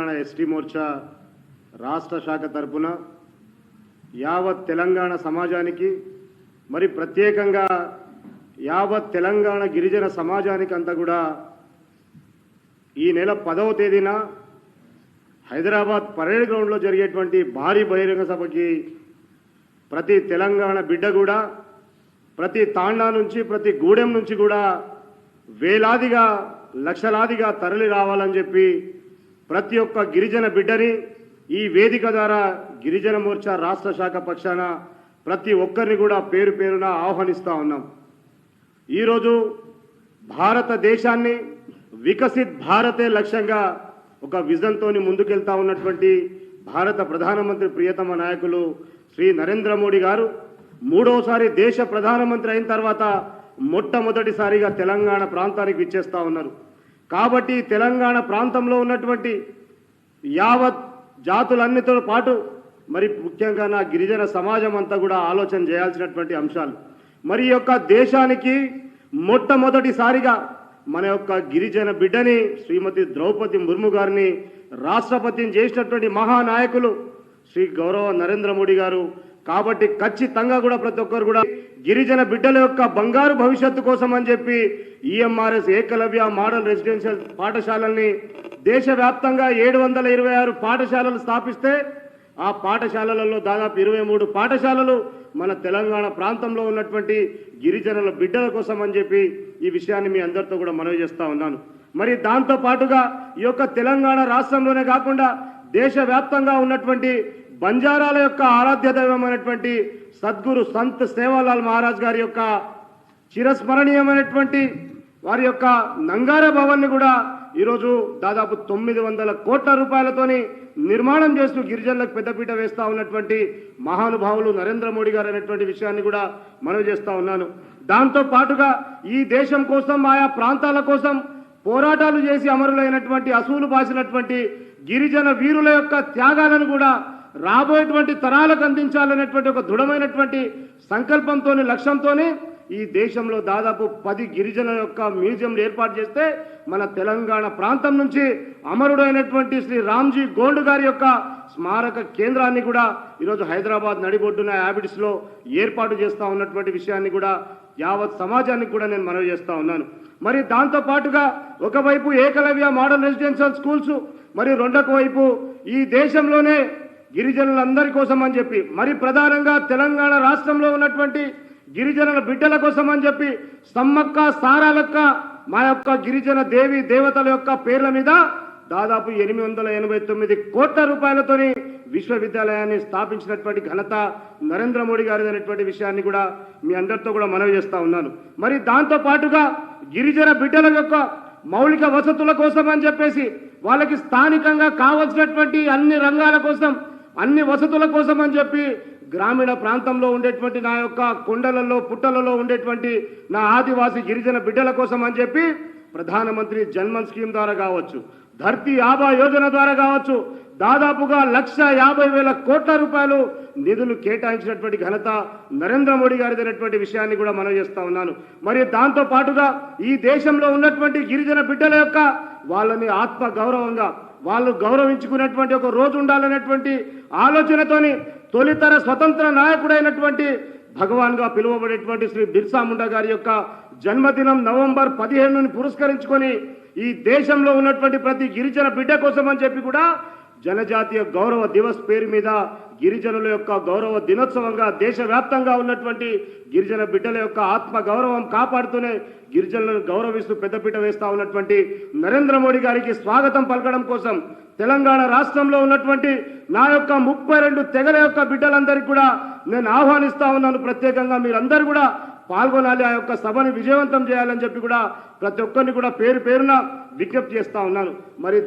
ST Morcha రాష్ట్ర శాఖ తరపున యావత్ తెలంగాణ సమాజానికి మరి ప్రత్యేకంగా యావత్ తెలంగాణ గిరిజన సమాజానికి అంతా కూడా ఈ నెల 10వ తేదీన హైదరాబాద్ పరేడ్ గ్రౌండ్లో జరిగేటువంటి భారీ బహిరంగ సభకి ప్రతి తెలంగాణ బిడ్డ కూడా ప్రతి తాండా నుంచి ప్రతి గూడెం నుంచి కూడా వేలాదిగా లక్షలాదిగా తరలి రావాలని చెప్పి ప్రతి ఒక్క గిరిజన బిడ్డని ఈ వేదిక ద్వారా గిరిజన మోర్చా రాష్ట్ర శాఖ పక్షాన ప్రతి ఒక్కరిని కూడా పేరు పేరున ఆహ్వానిస్తూ ఉన్నాం. ఈరోజు భారతదేశాన్ని వికసిత్ భారతే లక్ష్యంగా ఒక విజన్తో ముందుకెళ్తా ఉన్నటువంటి భారత ప్రధానమంత్రి ప్రియతమ నాయకులు శ్రీ నరేంద్ర మోడీ గారు మూడోసారి దేశ ప్రధానమంత్రి అయిన తర్వాత మొట్టమొదటిసారిగా తెలంగాణ ప్రాంతానికి విచ్చేస్తూ ఉన్నారు. కాబట్టి తెలంగాణ ప్రాంతంలో ఉన్నటువంటి యావత్ జాతులన్నిటితో పాటు మరి ముఖ్యంగా నా గిరిజన సమాజం అంతా కూడా ఆలోచన చేయాల్సినటువంటి అంశాలు. మరి యొక్క దేశానికి మొట్టమొదటిసారిగా మన యొక్క గిరిజన బిడ్డని శ్రీమతి ద్రౌపది ముర్ము గారిని రాష్ట్రపతిని చేసినటువంటి మహానాయకులు శ్రీ గౌరవ నరేంద్ర మోడీ గారు. కాబట్టి ఖచ్చితంగా కూడా ప్రతి ఒక్కరు కూడా గిరిజన బిడ్డల యొక్క బంగారు భవిష్యత్తు కోసం అని చెప్పి ఈఎంఆర్ఎస్ ఏకలవ్య మోడల్ రెసిడెన్షియల్ పాఠశాలల్ని దేశవ్యాప్తంగా 726 పాఠశాలలు స్థాపిస్తే ఆ పాఠశాలలలో దాదాపు 23 పాఠశాలలు మన తెలంగాణ ప్రాంతంలో ఉన్నటువంటి గిరిజనుల బిడ్డల కోసం అని చెప్పి ఈ విషయాన్ని మీ అందరితో కూడా మనవి చేస్తూ ఉన్నాను. మరి దాంతో పాటుగా ఈ యొక్క తెలంగాణ రాష్ట్రంలోనే కాకుండా దేశవ్యాప్తంగా ఉన్నటువంటి బంజారాల యొక్క ఆరాధ్య దైవమైనటువంటి సద్గురు సంత్ సేవాలాల్ మహారాజ్ గారి యొక్క చిరస్మరణీయమైనటువంటి వారి యొక్క నంగార భవన్ని కూడా ఈరోజు దాదాపు 900 కోట్ల రూపాయలతోని నిర్మాణం చేస్తూ గిరిజనులకు పెద్దపీట వేస్తూ ఉన్నటువంటి మహానుభావులు నరేంద్ర మోడీ గారు అనేటువంటి విషయాన్ని కూడా మనవి చేస్తూ ఉన్నాను. దాంతో పాటుగా ఈ దేశం కోసం ఆయా ప్రాంతాల కోసం పోరాటాలు చేసి అమరులైనటువంటి అసూలు బాసినటువంటి గిరిజన వీరుల యొక్క త్యాగాలను కూడా రాబోయేటువంటి తరాలకు అందించాలనేటువంటి ఒక దృఢమైనటువంటి సంకల్పంతో లక్ష్యంతో ఈ దేశంలో దాదాపు 10 గిరిజనుల యొక్క మ్యూజియంలు ఏర్పాటు చేస్తే మన తెలంగాణ ప్రాంతం నుంచి అమరుడైనటువంటి శ్రీ రామ్జీ గోండ్ గారి యొక్క స్మారక కేంద్రాన్ని కూడా ఈరోజు హైదరాబాద్ నడిబొడ్డున హ్యాబిట్స్లో ఏర్పాటు చేస్తూ ఉన్నటువంటి విషయాన్ని కూడా యావత్ సమాజానికి కూడా నేను మనవి చేస్తూ ఉన్నాను. మరి దాంతో పాటుగా ఒకవైపు ఏకలవ్య మోడల్ రెసిడెన్షియల్ స్కూల్స్, మరి రెండొక వైపు ఈ దేశంలోనే గిరిజనులందరి కోసం అని చెప్పి మరి ప్రధానంగా తెలంగాణ రాష్ట్రంలో ఉన్నటువంటి గిరిజనుల బిడ్డల కోసం అని చెప్పి సమ్మక్క సారాలక్క మా యొక్క గిరిజన దేవి దేవతల యొక్క పేర్ల మీద దాదాపు 889 కోట్ల రూపాయలతోని విశ్వవిద్యాలయాన్ని స్థాపించినటువంటి ఘనత నరేంద్ర మోడీ గారి అనేటువంటి విషయాన్ని కూడా మీ అందరితో కూడా మనవి చేస్తూ ఉన్నాను. మరి దాంతో పాటుగా గిరిజన బిడ్డల యొక్క మౌలిక వసతుల కోసం అని చెప్పేసి వాళ్ళకి స్థానికంగా కావలసినటువంటి అన్ని రంగాల కోసం అన్ని వసతుల కోసం అని చెప్పి గ్రామీణ ప్రాంతంలో ఉండేటువంటి నా యొక్క కొండలలో పుట్టలలో ఉండేటువంటి నా ఆదివాసీ గిరిజన బిడ్డల కోసం అని చెప్పి ప్రధానమంత్రి జన్మన్ స్కీమ్ ద్వారా కావచ్చు, ధర్తీ ఆబా యోజన ద్వారా కావచ్చు, దాదాపుగా 1,50,000 కోట్ల రూపాయలు నిధులు కేటాయించినటువంటి ఘనత నరేంద్ర మోడీ గారిది అనేటువంటి విషయాన్ని కూడా మనం చేస్తూ ఉన్నాను. మరి దాంతో పాటుగా ఈ దేశంలో ఉన్నటువంటి గిరిజన బిడ్డల యొక్క వాళ్ళని ఆత్మ గౌరవంగా వాళ్ళు గౌరవించుకునేటువంటి ఒక రోజు ఉండాలనేటువంటి ఆలోచనతోని తొలితర స్వతంత్ర నాయకుడైనటువంటి భగవాన్గా పిలువబడేటువంటి శ్రీ బిర్సా ముండా గారి యొక్క జన్మదినం నవంబర్ 15ని పురస్కరించుకొని ఈ దేశంలో ఉన్నటువంటి ప్రతి గిరిజన బిడ్డ కోసం అని చెప్పి కూడా జనజాతీయ గౌరవ దివస్ పేరు మీద గిరిజనుల యొక్క గౌరవ దినోత్సవంగా దేశవ్యాప్తంగా ఉన్నటువంటి గిరిజన బిడ్డల యొక్క ఆత్మ గౌరవం కాపాడుతూనే గిరిజనులను గౌరవిస్తూ పెద్దపీట వేస్తూ ఉన్నటువంటి నరేంద్ర మోడీ గారికి స్వాగతం పలకడం కోసం తెలంగాణ రాష్ట్రంలో ఉన్నటువంటి నా యొక్క 32 తెగల యొక్క బిడ్డలందరికీ కూడా నేను ఆహ్వానిస్తా ఉన్నాను. ప్రత్యేకంగా మీరందరూ కూడా పాల్గొనాలి, ఆ యొక్క సభని విజయవంతం చేయాలని చెప్పి కూడా ప్రతి ఒక్కరిని కూడా పేరు పేరున విజ్ఞప్తి చేస్తా ఉన్నాను. మరి